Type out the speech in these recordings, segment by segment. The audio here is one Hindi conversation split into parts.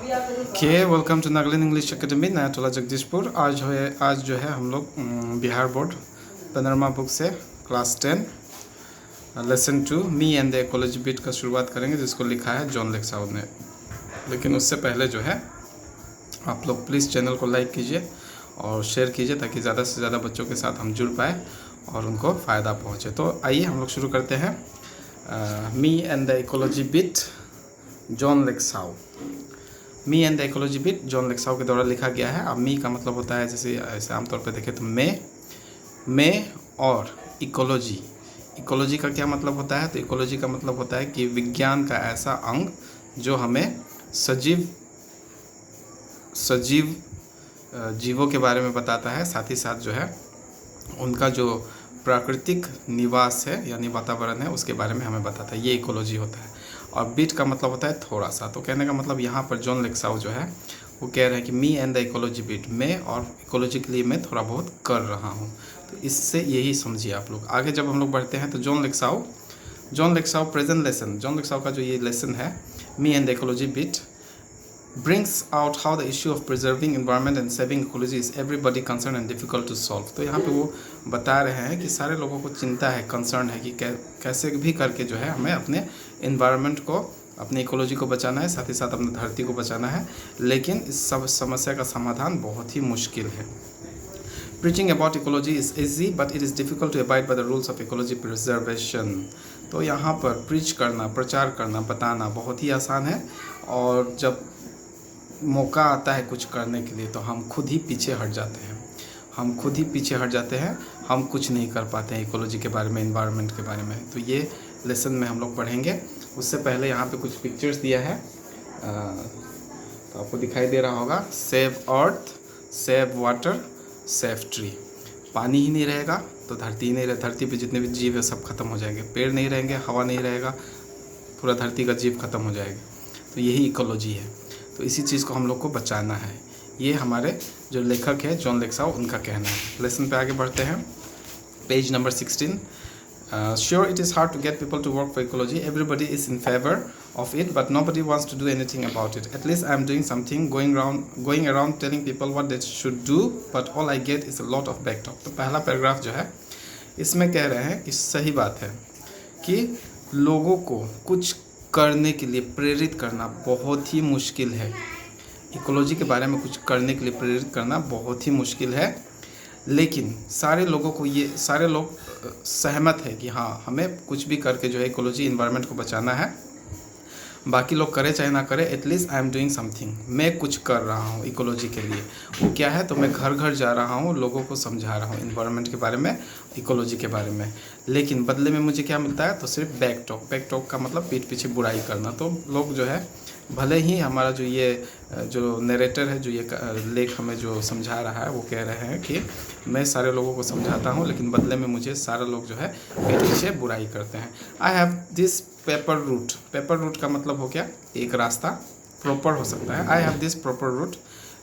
Welcome to Nagaland English academy Nayatola Jagdishpur. आज जो है हम लोग बिहार बोर्ड पैनोरमा बुक से class 10 lesson 2 me and the ecology bit का शुरुआत करेंगे, जिसको लिखा है जॉन लेक्साउ ने। लेकिन उससे पहले जो है आप लोग प्लीज़ चैनल को लाइक कीजिए और शेयर कीजिए, ताकि ज़्यादा से ज़्यादा बच्चों के साथ हम जुड़ पाए और उनको फ़ायदा पहुँचे। तो आइए हम लोग शुरू करते हैं। Me and the ecology bit Joan Lexau. Me and the ecology bit Joan Lexau के द्वारा लिखा गया है। अब मी का मतलब होता है, जैसे ऐसे आमतौर पे देखें तो मैं और इकोलॉजी का क्या मतलब होता है? तो इकोलॉजी का मतलब होता है कि विज्ञान का ऐसा अंग जो हमें सजीव जीवों के बारे में बताता है, साथ ही साथ जो है उनका जो प्राकृतिक निवास है यानी वातावरण है उसके बारे में हमें बताता है। ये इकोलॉजी होता है। और बिट का मतलब होता है थोड़ा सा। तो कहने का मतलब यहाँ पर जॉन लेक्साउ जो है वो कह रहे हैं कि मी एंड द इकोलॉजी बिट, मैं और इकोलॉजी के लिए मैं थोड़ा बहुत कर रहा हूँ। तो इससे यही समझिए आप लोग। आगे जब हम लोग बढ़ते हैं तो जॉन लेक्साउ प्रेजेंट लेसन, जॉन लेक्साउ का जो ये लेसन है मी and the ecology bit brings out how the issue of preserving environment and saving ecology is everybody concerned and difficult to solve। तो यहाँ पे वो बता रहे हैं कि सारे लोगों को चिंता है, कंसर्न है कि कैसे भी करके जो है हमें अपने environment को, अपनी इकोलॉजी को बचाना है, साथ ही साथ अपनी धरती को बचाना है। लेकिन इस सब समस्या का समाधान बहुत ही मुश्किल है। Preaching about ecology is easy but it is difficult to abide by the rules of ecology preservation। तो यहाँ पर प्रीच करना, प्रचार करना, बताना बहुत ही आसान है, और जब मौका आता है कुछ करने के लिए तो हम खुद ही पीछे हट जाते हैं। हम कुछ नहीं कर पाते हैं इकोलॉजी के बारे में, एनवायरनमेंट के बारे में। तो ये लेसन में हम लोग पढ़ेंगे। उससे पहले यहाँ पे कुछ पिक्चर्स दिया है, तो आपको दिखाई दे रहा होगा। Save earth, save water, save tree. पानी ही नहीं रहेगा तो धरती ही नहीं रहे, धरती पे जितने भी जीव है सब खत्म हो जाएंगे। पेड़ नहीं रहेंगे, हवा नहीं रहेगा, पूरा धरती का जीव खत्म हो जाएगा। तो यही इकोलॉजी है। तो इसी चीज़ को हम लोग को बचाना है। ये हमारे जो लेखक है जॉन लेक्साउ, उनका कहना है। लेसन पे आगे बढ़ते हैं। Page number 16। Sure it is hard to get people to work for ecology, everybody is in favour of it but nobody wants to do anything about it. At least I am doing something, going around telling people what they should do, but all I get is a lot of back talk। तो पहला पैराग्राफ जो है इसमें कह रहे हैं कि सही बात है कि लोगों को कुछ करने के लिए प्रेरित करना बहुत ही मुश्किल है। इकोलॉजी के बारे में कुछ करने के लिए प्रेरित करना बहुत ही मुश्किल है, लेकिन सारे लोग सहमत है कि हाँ, हमें कुछ भी करके जो है इकोलॉजी, इन्वायरमेंट को बचाना है। बाकी लोग करे चाहे ना करे, at least I am doing something, मैं कुछ कर रहा हूँ इकोलॉजी के लिए। वो क्या है? तो मैं घर घर जा रहा हूँ, लोगों को समझा रहा हूँ इन्वायरमेंट के बारे में, इकोलॉजी के बारे में। लेकिन बदले में मुझे क्या मिलता है? तो सिर्फ बैक टॉक का मतलब पीठ पीछे बुराई करना। तो लोग जो है भले ही हमारा जो नरेटर है, जो ये लेख हमें जो समझा रहा है, वो कह रहे हैं कि मैं सारे लोगों को समझाता हूँ, लेकिन बदले में मुझे सारे लोग जो है पीठ पीछे बुराई करते हैं। I have this paper route का मतलब हो गया एक रास्ता, प्रॉपर हो सकता है। आई हैव दिस प्रॉपर रूट,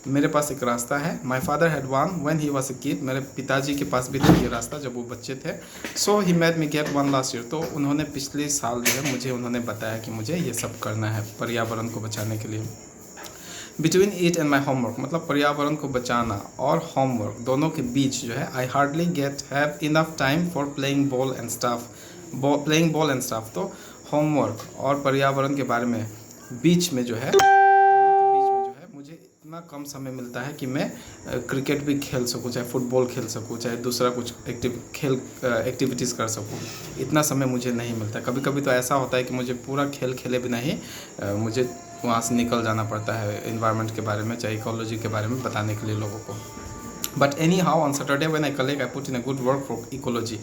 मेरे पास एक रास्ता है। My father had one when he was a kid, मेरे पिताजी के पास भी था ये रास्ता जब वो बच्चे थे। So he made me get one last year, तो उन्होंने पिछले साल जो है मुझे उन्होंने बताया कि मुझे ये सब करना है पर्यावरण को बचाने के लिए। Between it and my homework, मतलब पर्यावरण को बचाना और होमवर्क दोनों के बीच जो है, I hardly have enough time for playing ball and stuff. तो होमवर्क और पर्यावरण के बारे में बीच में जो है, मुझे इतना कम समय मिलता है कि मैं क्रिकेट भी खेल सकूं, चाहे फुटबॉल खेल सकूं, चाहे दूसरा कुछ एक्टिविटीज़ कर सकूं। इतना समय मुझे नहीं मिलता। कभी कभी तो ऐसा होता है कि मुझे पूरा खेल खेले बिना ही मुझे वहाँ से निकल जाना पड़ता है इन्वायरमेंट के बारे में, चाहे इकोलॉजी के बारे में बताने के लिए लोगों को। But any how on Saturday when I collect I put in a good work for ecology.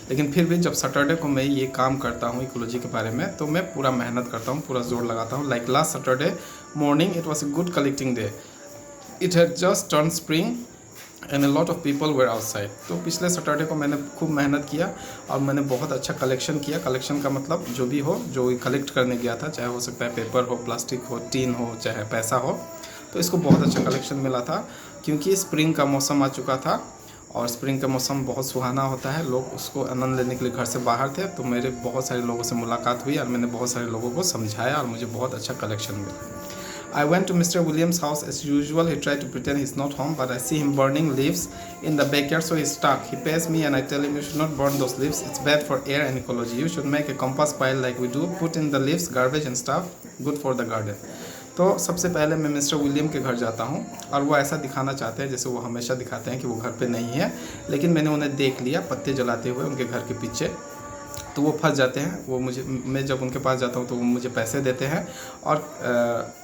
लेकिन फिर भी जब सैटरडे को मैं ये काम करता हूँ इकोलॉजी के बारे में, तो मैं पूरा मेहनत करता हूँ, पूरा जोर लगाता हूँ। Like last Saturday morning it was a good collecting day, it had just turn spring and a lot of people were outside. तो पिछले सैटरडे को मैंने खूब मेहनत किया और मैंने बहुत अच्छा कलेक्शन किया। कलेक्शन का मतलब जो भी हो, जो कलेक्ट करने गया था, चाहे हो सकता है पेपर हो, प्लास्टिक हो, टीन हो, चाहे पैसा हो, तो इसको बहुत अच्छा कलेक्शन मिला था। क्योंकि स्प्रिंग का मौसम आ चुका था और स्प्रिंग का मौसम बहुत सुहाना होता है, लोग उसको आनंद लेने के लिए घर से बाहर थे। तो मेरे बहुत सारे लोगों से मुलाकात हुई और मैंने बहुत सारे लोगों को समझाया और मुझे बहुत अच्छा कलेक्शन मिला। I went to Mr. Williams' house as usual. He tried to pretend he's not home, but I see him burning leaves in the backyard, so he's stuck. He pays me and I tell him you should not burn those leaves. It's bad for air and ecology. You should make a compost pile like we do. Put in the leaves, garbage and stuff. Good for the garden. तो सबसे पहले मैं मिस्टर विलियम के घर जाता हूँ और वो ऐसा दिखाना चाहते हैं जैसे वो हमेशा दिखाते हैं कि वो घर पे नहीं है, लेकिन मैंने उन्हें देख लिया पत्ते जलाते हुए उनके घर के पीछे। तो वो फंस जाते हैं। वो मुझे, मैं जब उनके पास जाता हूँ तो वो मुझे पैसे देते हैं और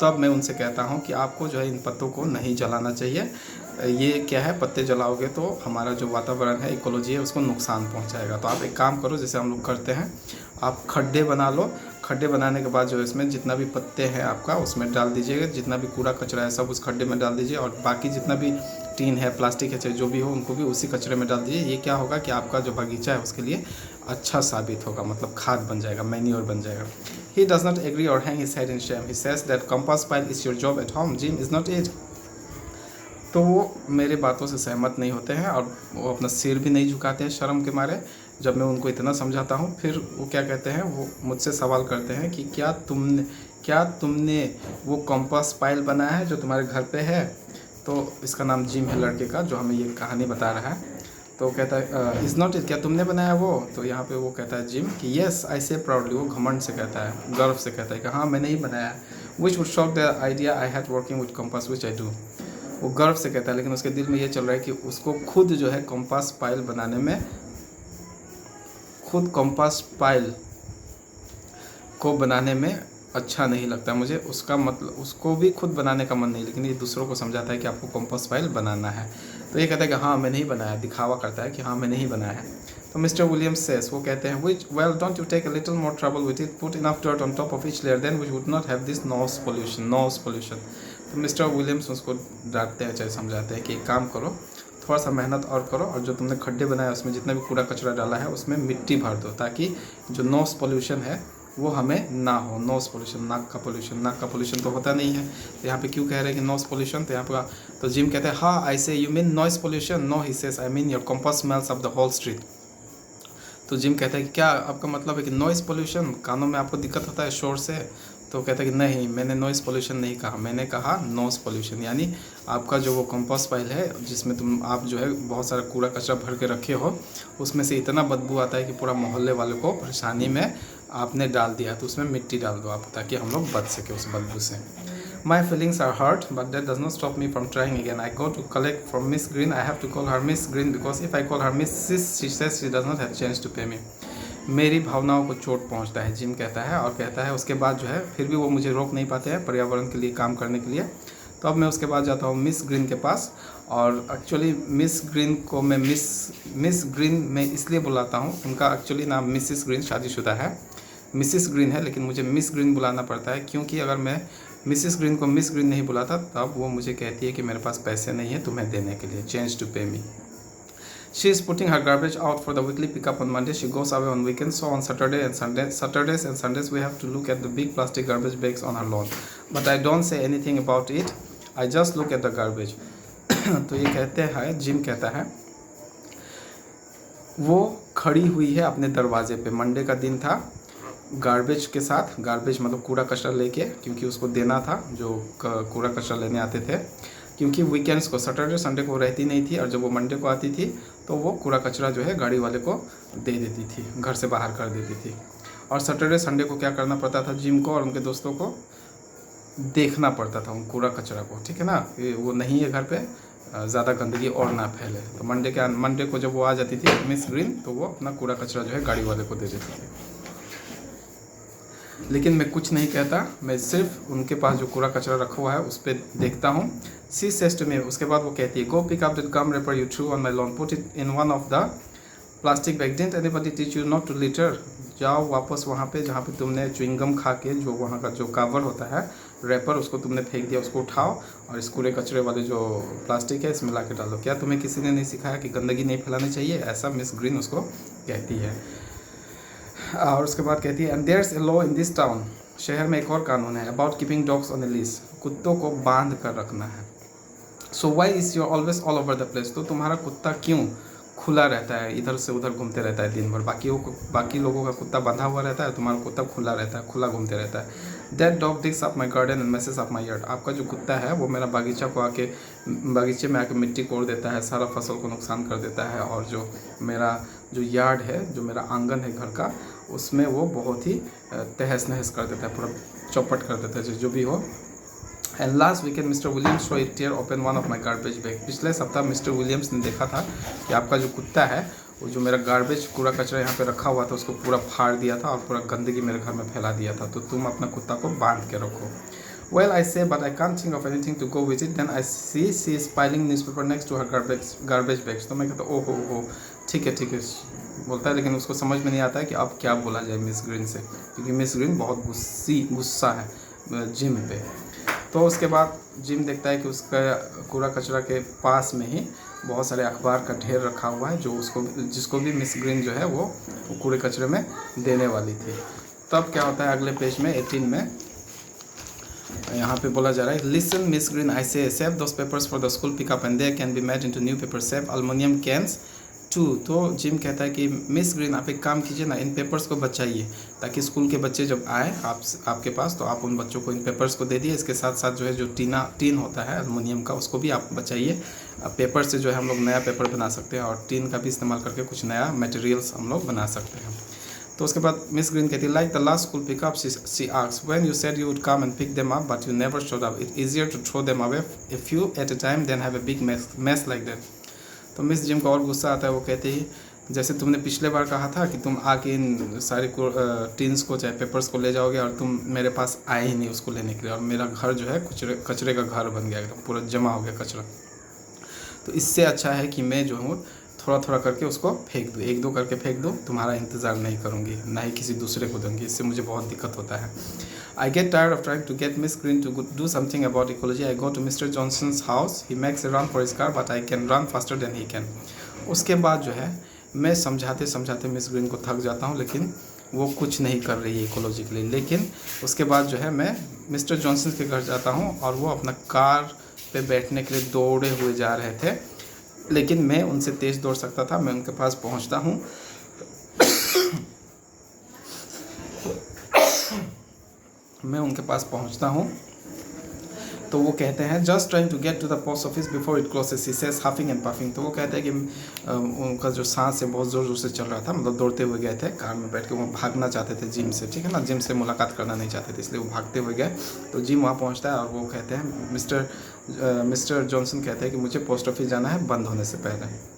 तब मैं उनसे कहता हूँ कि आपको जो है इन पत्तों को नहीं जलाना चाहिए। ये क्या है, पत्ते जलाओगे तो हमारा जो वातावरण है, इकोलॉजी है, उसको नुकसान पहुँचाएगा। तो आप एक काम करो, जैसे हम लोग करते हैं, आप खड्डे बना लो। खड्डे बनाने के बाद जो इसमें जितना भी पत्ते हैं आपका उसमें डाल दीजिएगा, जितना भी कूड़ा कचरा है सब उस खड्डे में डाल दीजिए और बाकी जितना भी टीन है, प्लास्टिक है, चाहे जो भी हो, उनको भी उसी कचरे में डाल दीजिए। ये क्या होगा कि आपका जो बगीचा है उसके लिए अच्छा साबित होगा, मतलब खाद बन जाएगा, मैन्योर बन जाएगा। He does not agree or hang his head in shame. He says that compost pile is your job at home. Jim is not it. तो वो मेरे बातों से सहमत नहीं होते हैं और वो अपना सिर भी नहीं झुकाते हैं शर्म के मारे। जब मैं उनको इतना समझाता हूँ फिर वो क्या कहते हैं, वो मुझसे सवाल करते हैं कि क्या तुमने वो कंपोस्ट पाइल बनाया है जो तुम्हारे घर पे है। तो इसका नाम जिम है लड़के का, जो हमें ये कहानी बता रहा है। तो कहता है इज़ नॉट इट, क्या तुमने बनाया वो। तो यहाँ पे वो कहता है जिम कि येस आई से प्राउडली, वो घमंड से कहता है, गर्व से कहता है कि हाँ मैंने ही बनाया है। Which would shock the idea I had working with compass which I do. वो गर्व से कहता है, लेकिन उसके दिल में ये चल रहा है कि उसको खुद जो है कंपास पाइल बनाने में, खुद कंपास पाइल को बनाने में अच्छा नहीं लगता मुझे। उसका मतलब उसको भी खुद बनाने का मन नहीं, लेकिन ये दूसरों को समझाता है कि आपको कंपास पाइल बनाना है। तो ये कहता है कि हाँ मैंने ही बनाया, दिखावा करता है कि हाँ मैंने ही बनाया है। तो मिस्टर विलियम्स सेस, वो कहते हैं which well don't you take a little more trouble with it, put enough dirt on top of each layer, then we would not have this noise pollution. तो मिस्टर विलियम्स उसको डांटते हैं, चाहे समझाते हैं कि एक काम करो, थोड़ा सा मेहनत और करो और जो तुमने खड्डे बनाए उसमें जितना भी कूड़ा कचरा डाला है उसमें मिट्टी भर दो, ताकि जो नॉइस पोल्यूशन है वो हमें ना हो। नॉइस पोल्यूशन, नाक का पोल्यूशन तो होता नहीं है। तो यहाँ पे क्यों कह रहे हैं कि नॉइस पोल्यूशन, तो यहाँ पे तो जिम कहते हैं हाँ I say you mean noise pollution. No he says I mean your compass smells of the whole street. तो जिम कहता है कि क्या आपका मतलब है कि नॉइस पोल्यूशन, कानों में आपको दिक्कत होता है शोर से। तो कहता है कि नहीं, मैंने नॉइस पोल्यूशन नहीं कहा, मैंने कहा नॉइस पोल्यूशन, यानी आपका जो वो कंपोस्ट पाइल है जिसमें आप जो है बहुत सारा कूड़ा कचरा भर के रखे हो, उसमें से इतना बदबू आता है कि पूरा मोहल्ले वाले को परेशानी में आपने डाल दिया। तो उसमें मिट्टी डाल दो आप, ताकि हम लोग बच सके उस बदबू से। My feelings are hurt, but that does not stop me from trying again. I go to collect from Miss Green. I have to call her Miss Green because if I call her Mrs., she says she does not have chance to pay me. मेरी भावनाओं को चोट पहुंचता है, जिम कहता है, और कहता है उसके बाद जो है फिर भी वो मुझे रोक नहीं पाते हैं पर्यावरण के लिए काम करने के लिए। तो अब मैं उसके बाद जाता हूँ मिस ग्रीन के पास, और एक्चुअली मिस ग्रीन को मैं मिस ग्रीन में इसलिए बुलाता हूँ, उनका एक्चुअली नाम मिसिस ग्रीन शादीशुदा है, मिसिस ग्रीन है, लेकिन मुझे मिस ग्रीन बुलाना पड़ता है क्योंकि अगर मैं मिसिस ग्रीन को मिस ग्रीन नहीं बुलाता तब वो मुझे कहती है कि मेरे पास पैसे नहीं है तुम्हें देने के लिए, चेंज टू पे मी। She is putting her garbage out for the weekly pickup on Monday. She goes away on weekends. So on Saturdays and Sundays we have to look at the big plastic garbage bags on her lawn. But I don't say anything about it. I just look at the garbage. तो ये कहते हैं, जिम कहता है, वो खड़ी हुई है अपने दरवाजे पे, मंडे का दिन था, गार्बेज के साथ, गार्बेज मतलब कूड़ा कचरा लेके, क्योंकि उसको देना था जो कूड़ा कचरा लेने आते थे, क्योंकि वीकेंड्स को, सैटरडे संडे को रहती नहीं थी, और जब वो मंडे को आती थी तो वो कूड़ा कचरा जो है गाड़ी वाले को दे देती थी, घर से बाहर कर देती थी। और सैटरडे संडे को क्या करना पड़ता था, जिम को और उनके दोस्तों को देखना पड़ता था उन कूड़ा कचरा को, ठीक है ना, वो नहीं है घर पे, ज़्यादा गंदगी और ना फैले। तो मंडे को जब वो आ जाती थी मिस ग्रीन, तो वो अपना कूड़ा कचरा जो है गाड़ी वाले को दे देती थी। लेकिन मैं कुछ नहीं कहता, मैं सिर्फ उनके पास जो कूड़ा कचरा रखा हुआ है उस पर देखता हूँ। सी सेज टू मी, उसके बाद वो कहती है, go pick up that gum wrapper you threw on my lawn, put it in one of the plastic bag, didn't anybody teach you not to litter. जाओ वापस वहाँ पे जहाँ पे तुमने च्युइंगम खा के जो वहाँ का जो कवर होता है रैपर, उसको तुमने फेंक दिया, उसको उठाओ और इस कूड़े कचरे वाले जो प्लास्टिक है इसमें ला के डालो। क्या तुम्हें किसी ने नहीं सिखाया कि गंदगी नहीं फैलानी चाहिए? ऐसा मिस ग्रीन उसको कहती है। और उसके बाद कहती है, and there is a law in this town, शहर में एक और कानून है, about keeping dogs on a leash, कुत्तों को बांध कर रखना है। So why is your always all over the place, तो तुम्हारा कुत्ता क्यों खुला रहता है, इधर से उधर घूमते रहता है दिन भर? बाकी लोगों का कुत्ता बंधा हुआ रहता है, तुम्हारा कुत्ता खुला रहता है, खुला घूमते रहता है। That dog digs up my garden and messes up my yard। आपका जो कुत्ता है वो मेरा बगीचे में आके मिट्टी कोड़ देता है, सारा फसल को नुकसान कर देता है, और जो मेरा जो यार्ड है, जो मेरा आंगन है घर का, उसमें वो बहुत ही तहस नहस कर देता है, पूरा चौपट कर देता है जो भी हो। And last weekend Mister Williams saw it tear open one of my garbage bag. पिछले सप्ताह मिस्टर विलियम्स ने देखा था कि आपका जो कुत्ता है वो जो मेरा गार्बेज कूड़ा कचरा यहाँ पे रखा हुआ था उसको पूरा फाड़ दिया था और पूरा गंदगी मेरे घर में फैला दिया था, तो तुम अपना कुत्ता को बांध के रखो। Well, I say, but I can't think of anything to go with it. Then I see she is piling newspaper next to her garbage bags. तो मैं कहता हूँ ओहो ठीक है बोलता है, लेकिन उसको समझ में नहीं आता है कि अब क्या बोला जाए मिस ग्रीन से, क्योंकि मिस ग्रीन बहुत गुस्सा है जिम पे। तो उसके बाद जिम देखता है कि उसका कूड़ा कचरा के पास में ही बहुत सारे अखबार का ढेर रखा हुआ है, जो जिसको भी मिस ग्रीन जो है वो कूड़े कचरे में देने वाली थी। तब क्या होता है अगले पेज में 18 में यहाँ पे बोला जा रहा है, listen miss Green I say save those papers for the school pickup and they can be made into new paper, save aluminium cans too. तो जिम कहता है कि मिस ग्रीन आप एक काम कीजिए ना, इन पेपर्स को बचाइए ताकि स्कूल के बच्चे जब आए आपके पास तो आप उन बच्चों को इन पेपर्स को दे दिए। इसके साथ साथ जो है जो टीन होता है अल्मोनियम का, उसको भी आप बचाइए। पेपर से जो है हम लोग नया पेपर बना सकते हैं और टीन का भी इस्तेमाल करके कुछ नया मटेरियल्स हम लोग बना सकते हैं। तो उसके बाद मिस ग्रीन कहती है, like the last school pickup she asks, when you said you would come and pick them up but you never showed up, it's easier to throw them away a few at a time then have a big mess like that. तो मिस जिम को और गुस्सा आता है, वो कहती है जैसे तुमने पिछले बार कहा था कि तुम आके इन सारे टीन्स को चाहे पेपर्स को ले जाओगे और तुम मेरे पास आए ही नहीं उसको लेने के लिए, और मेरा घर जो है कचरे का घर बन गया, एकदम पूरा जमा हो गया कचरा। तो इससे अच्छा है कि मैं जो हूँ थोड़ा थोड़ा करके उसको फेंक दूँ, एक दो करके फेंक दूँ, तुम्हारा इंतज़ार नहीं करूँगी, ना ही किसी दूसरे को दूँगी, इससे मुझे बहुत दिक्कत होता है। I get tired of trying to get Miss Green to do something about ecology. I go to Mr. Johnson's house. He makes a run for his car, but I can run faster than he can. उसके बाद जो है मैं समझाते समझाते मिस ग्रीन को थक जाता हूँ, लेकिन वो कुछ नहीं कर रही है इकोलॉजी के लिए। लेकिन उसके बाद जो है मैं मिस्टर जॉनसन के घर जाता हूँ और वो अपना कार पे बैठने के लिए दौड़े हुए जा रहे थे, लेकिन मैं उनसे तेज़ दौड़ सकता था। मैं उनके पास पहुँचता हूँ तो वो कहते हैं just trying to get to the post office before it closes, he says huffing and puffing. तो वो कहते हैं कि उनका जो सांस है बहुत ज़ोर ज़ोर से चल रहा था, मतलब दौड़ते हुए गए थे कार में बैठ के, वो भागना चाहते थे जिम से, ठीक है ना, जिम से मुलाकात करना नहीं चाहते थे, इसलिए वो भागते हुए गए। तो जिम वहाँ पहुँचता है और वो कहते हैं मिस्टर जॉनसन कहते हैं कि मुझे पोस्ट ऑफिस जाना है बंद होने से पहले।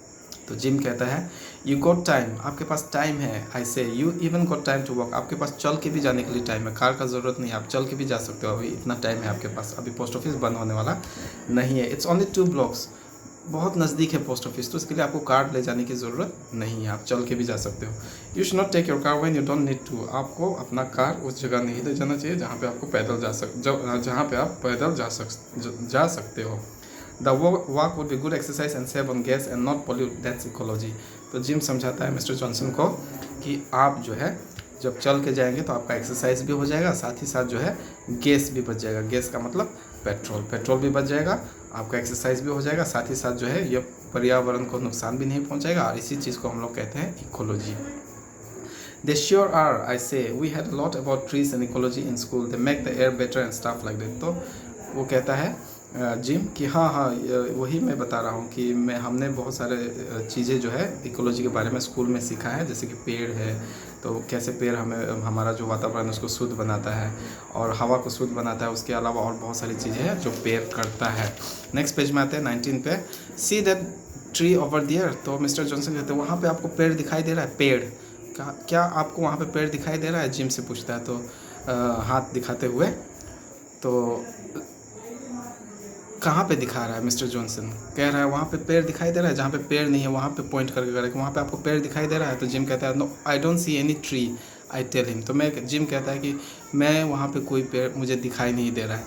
तो जिम कहता है यू गॉट टाइम, आपके पास टाइम है। I say you even got time to walk, आपके पास चल के भी जाने के लिए टाइम है, कार का ज़रूरत नहीं है, आप चल के भी जा सकते हो, अभी इतना टाइम है आपके पास, अभी पोस्ट ऑफिस बंद होने वाला नहीं है। इट्स ओनली 2 blocks, बहुत नज़दीक है पोस्ट ऑफिस, तो इसके लिए आपको कार ले जाने की ज़रूरत नहीं है, आप चल के भी जा सकते हो। You should not take your car when you don't need to, आपको अपना कार उस जगह नहीं ले जाना चाहिए जहाँ पे आपको पैदल जहाँ पे आप पैदल जा सकते हो। The walk would be good exercise and save on gas and not pollute, that's ecology। तो जिम समझाता है मिस्टर जॉनसन को कि आप जो है जब चल के जाएंगे तो आपका एक्सरसाइज भी हो जाएगा, साथ ही साथ जो है गैस भी बच जाएगा, गैस का मतलब पेट्रोल भी बच जाएगा, आपका एक्सरसाइज भी हो जाएगा, साथ ही साथ जो है ये पर्यावरण को नुकसान भी नहीं पहुंचाएगा, और इसी चीज़ को हम लोग कहते हैं ecology. They sure are, I say. We had a lot about trees and ecology in school. They make the air better and stuff like that। तो वो कहता है जिम कि हाँ वही मैं बता रहा हूँ कि हमने बहुत सारे चीज़ें जो है इकोलॉजी के बारे में स्कूल में सीखा है, जैसे कि पेड़ है तो कैसे पेड़ हमारा जो वातावरण है उसको शुद्ध बनाता है और हवा को शुद्ध बनाता है, उसके अलावा और बहुत सारी चीज़ें हैं जो पेड़ करता है। नेक्स्ट पेज में आते हैं 19 पे, see that tree over there. तो मिस्टर जॉनसन कहते हैं वहाँ पे आपको पेड़ दिखाई दे रहा है, पेड़ क्या आपको वहाँ पे पेड़ दिखाई दे रहा है, जिम से पूछता है। तो हाथ दिखाते हुए, तो कहाँ पे दिखा रहा है मिस्टर जॉनसन, कह रहा है वहाँ पे पेड़ दिखाई दे रहा है, जहाँ पे पेड़ नहीं है वहाँ पे पॉइंट करके कह रहा है कि वहाँ पे आपको पेड़ दिखाई दे रहा है। तो जिम कहता है no I don't see any tree, I tell him. तो जिम कहता है कि मैं वहाँ पे कोई पेड़ मुझे दिखाई नहीं दे रहा है।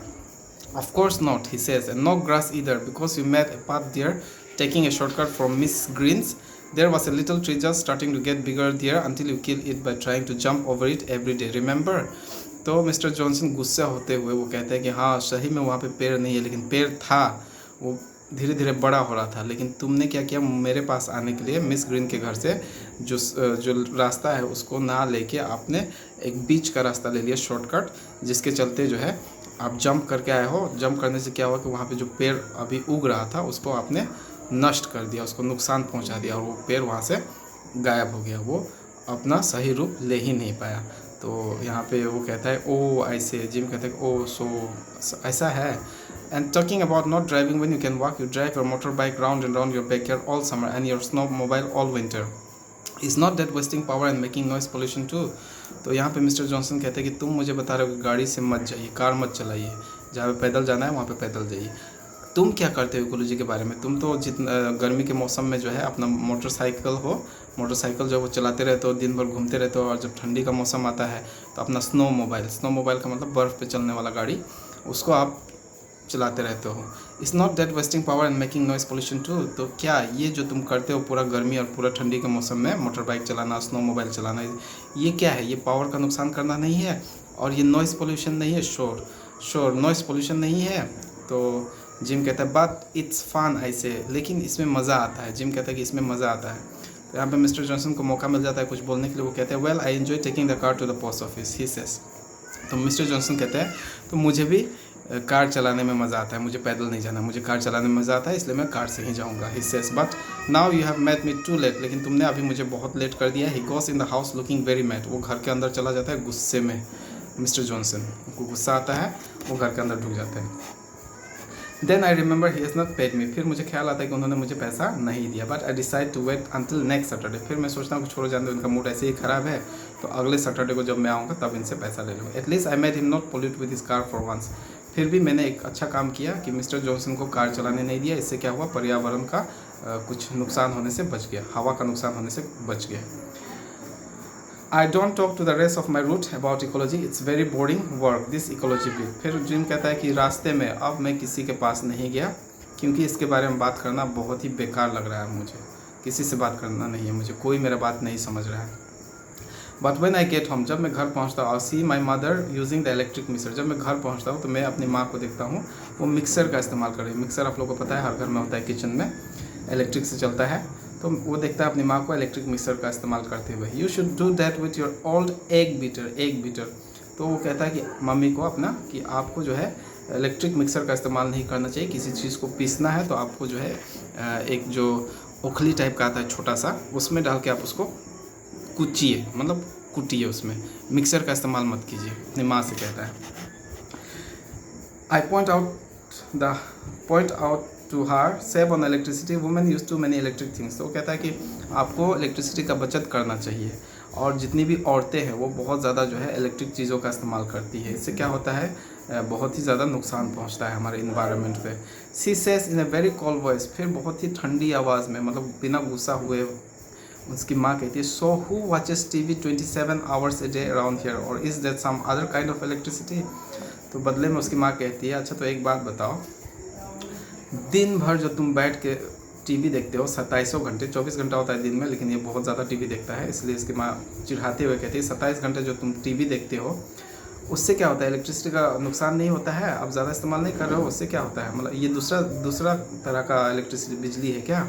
Of course not, he says, and no grass either because you made a path there taking a shortcut from Miss Green's. There was a little tree just starting to get bigger there until you kill it by trying to jump over it every day. Remember? तो मिस्टर जॉनसन गुस्सा होते हुए वो कहते हैं कि हाँ सही में वहाँ पे पेड़ नहीं है, लेकिन पेड़ था, वो धीरे धीरे बड़ा हो रहा था, लेकिन तुमने क्या किया, मेरे पास आने के लिए मिस ग्रीन के घर से जो रास्ता है उसको ना लेके आपने एक बीच का रास्ता ले लिया, शॉर्टकट, जिसके चलते जो है आप जंप करके आए हो। जंप करने से क्या हुआ कि वहाँ पे जो पेड़ अभी उग रहा था उसको आपने नष्ट कर दिया, उसको नुकसान पहुँचा दिया, और वो पेड़ वहाँ से गायब हो गया, वो अपना सही रूप ले ही नहीं पाया। तो यहाँ पे वो कहता है ओ ऐसे, जिम कहता है ओ सो ऐसा है। And talking about not driving when you can walk, you drive your motorbike round and round your backyard all summer and your snowmobile all winter. Is not that wasting power and making noise pollution too? तो यहाँ पे मिस्टर जॉनसन कहते हैं कि तुम मुझे बता रहे हो कि गाड़ी से मत जाइए, कार मत चलाइए, जहाँ पे पैदल जाना है वहाँ पे पैदल जाइए। तुम क्या करते हो इकोलॉजी के बारे में? तुम तो जितना गर्मी के मौसम में जो है अपना मोटरसाइकिल जो वो चलाते रहते हो, दिन भर घूमते रहते हो, और जब ठंडी का मौसम आता है तो अपना स्नो मोबाइल का मतलब बर्फ़ पे चलने वाला गाड़ी, उसको आप चलाते रहते हो। It's not that wasting power and making noise pollution too? तो क्या ये जो तुम करते हो पूरा गर्मी और पूरा ठंडी के मौसम में मोटर बाइक चलाना, स्नो मोबाइल चलाना, ये क्या है? ये पावर का नुकसान करना नहीं है, और ये नॉइस पोल्यूशन नहीं है, शोर नॉइस पोल्यूशन नहीं है। तो जिम कहता है बट इट्स फन ऐसे, लेकिन इसमें मज़ा आता है। जिम कहता है कि इसमें मज़ा आता है। तो यहाँ पे मिस्टर जॉनसन को मौका मिल जाता है कुछ बोलने के लिए। वो कहते हैं well I enjoy taking the car to the post office, he says. तो मिस्टर जॉनसन कहते हैं तो मुझे भी कार चलाने में मज़ा आता है, मुझे पैदल नहीं जाना, मुझे कार चलाने में मज़ा आता है, इसलिए मैं कार से ही जाऊँगा, he says. But now you have made me too late, लेकिन तुमने अभी मुझे बहुत लेट कर दिया। He goes in the house looking very mad, वो घर के अंदर चला जाता है गुस्से में। मिस्टर जॉनसन को गुस्सा आता है, वो घर के अंदर ढुक जाते हैं। Then I remember he has not paid me, फिर मुझे ख्याल आता है कि उन्होंने मुझे पैसा नहीं दिया। But I decide to wait until next Saturday, फिर मैं सोचता हूँ कि छोड़ो जाने दो, इनका मूड ऐसे ही ख़राब है, तो अगले सैटरडे को जब मैं आऊँगा तब इनसे पैसा ले लूँगा। At least I made him not pollute with his car for once, फिर भी मैंने एक अच्छा काम किया कि मिस्टर जॉनसन को कार चलाने नहीं दिया। इससे क्या हुआ, पर्यावरण का कुछ नुकसान होने से बच गया, हवा का नुकसान होने से बच गया। I don't talk to the rest of my route about ecology. It's very boring work, this ecology bit. फिर जिम कहता है कि रास्ते में अब मैं किसी के पास नहीं गया, क्योंकि इसके बारे में बात करना बहुत ही बेकार लग रहा है मुझे। किसी से बात करना नहीं है मुझे, कोई मेरा बात नहीं समझ रहा है। But when I get home, जब मैं घर पहुंचता हूँ, I see my mother using the electric mixer. जब मैं घर पहुंचता हूँ तो मैं अपनी माँ को देखता हूँ वो मिक्सर का इस्तेमाल कर रही है। मिक्सर आप लोगों को पता है हर घर में होता है, किचन में इलेक्ट्रिक से चलता है। तो वो देखता है अपनी माँ को इलेक्ट्रिक मिक्सर का इस्तेमाल करते हुए। You should do that with your old egg beater. तो वो कहता है कि मम्मी को अपना कि आपको जो है इलेक्ट्रिक मिक्सर का इस्तेमाल नहीं करना चाहिए। किसी चीज़ को पीसना है तो आपको जो है एक जो ओखली टाइप का आता है छोटा सा, उसमें डाल के आप उसको कुचिए, मतलब कुटिए, उसमें मिक्सर का इस्तेमाल मत कीजिए, अपनी माँ से कहता है। I point out to her save on electricity, women use too many electric things. तो वो कहता है कि आपको इलेक्ट्रिसिटी का बचत करना चाहिए, और जितनी भी औरतें हैं वो बहुत ज़्यादा जो है इलेक्ट्रिक चीज़ों का इस्तेमाल करती है। इससे क्या होता है, बहुत ही ज़्यादा नुकसान पहुंचता है हमारे इन्वायरमेंट पे। She says in a very called voice, फिर बहुत ही ठंडी आवाज़ में, मतलब बिना गुस्सा हुए उसकी माँ कहती है so who watches TV 27 hours a day around here, और is that some other kind of electricity? तो बदले में उसकी माँ कहती है अच्छा तो एक बात बताओ, दिन भर जो तुम बैठ के टीवी देखते हो, 27 घंटे, 24 घंटा होता है दिन में, लेकिन ये बहुत ज़्यादा टीवी देखता है, इसलिए इसकी माँ चिढ़ाते हुए कहती है 27 घंटे जो तुम टीवी देखते हो उससे क्या होता है, इलेक्ट्रिसिटी का नुकसान नहीं होता है, आप ज़्यादा इस्तेमाल नहीं कर रहे हो, उससे क्या होता है, मतलब ये दूसरा तरह का इलेक्ट्रिसिटी बिजली है क्या?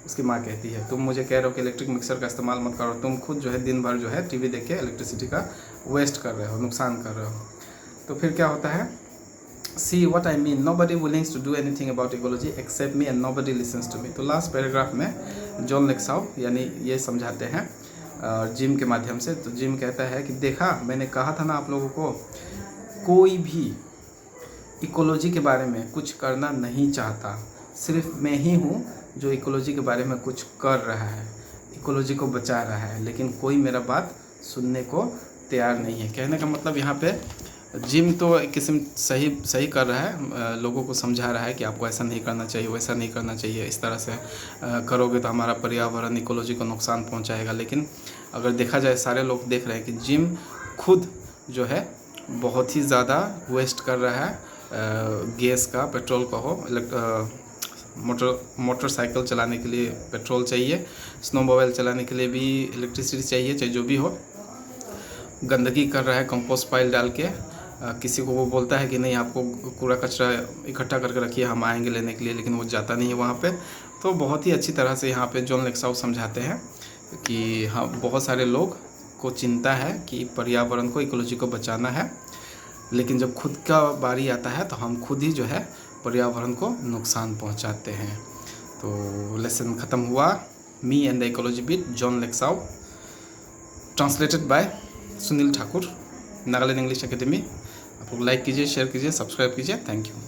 उसकी माँ कहती है तुम मुझे कह रहे हो कि इलेक्ट्रिक मिक्सर का इस्तेमाल मत करो, तुम खुद जो है दिन भर जो है टीवी देख के इलेक्ट्रिसिटी का वेस्ट कर रहे हो, नुकसान कर रहे हो। तो फिर क्या होता है, See what I mean, nobody willing to do anything about ecology except me and nobody listens to me। तो लास्ट पैराग्राफ में जॉन लेक्साउ यानी ये समझाते हैं जिम के माध्यम से। तो जिम कहता है कि देखा मैंने कहा था ना आप लोगों को, कोई भी इकोलॉजी के बारे में कुछ करना नहीं चाहता, सिर्फ मैं ही हूँ जो इकोलॉजी के बारे में कुछ कर रहा है, इकोलॉजी को बचा रहा है, लेकिन कोई मेरा बात सुनने को तैयार नहीं है। कहने का मतलब यहाँ पे जिम तो एक किस्म सही कर रहा है, लोगों को समझा रहा है कि आपको ऐसा नहीं करना चाहिए, वैसा नहीं करना चाहिए, इस तरह से करोगे तो हमारा पर्यावरण इकोलॉजी को नुकसान पहुंचाएगा। लेकिन अगर देखा जाए सारे लोग देख रहे हैं कि जिम खुद जो है बहुत ही ज़्यादा वेस्ट कर रहा है गैस का, पेट्रोल का हो, मोटरसाइकिल चलाने के लिए पेट्रोल चाहिए, स्नोमोबाइल चलाने के लिए भी इलेक्ट्रिसिटी चाहिए, चाहे जो भी हो, गंदगी कर रहा है कंपोस्ट पाइल डाल के, किसी को वो बोलता है कि नहीं आपको कूड़ा कचरा इकट्ठा करके रखिए, हम आएंगे लेने के लिए, लेकिन वो जाता नहीं है वहाँ पे। तो बहुत ही अच्छी तरह से यहाँ पे जॉन लेक्साउ समझाते हैं कि हाँ, बहुत सारे लोग को चिंता है कि पर्यावरण को, इकोलॉजी को बचाना है, लेकिन जब खुद का बारी आता है तो हम खुद ही जो है पर्यावरण को नुकसान पहुँचाते हैं। तो लेसन ख़त्म हुआ। Me and the ecology bit, Joan Lexau, translated by Sunil Thakur, Nagaland English academy. आप लोग लाइक कीजिए, शेयर कीजिए, सब्सक्राइब कीजिए। Thank you.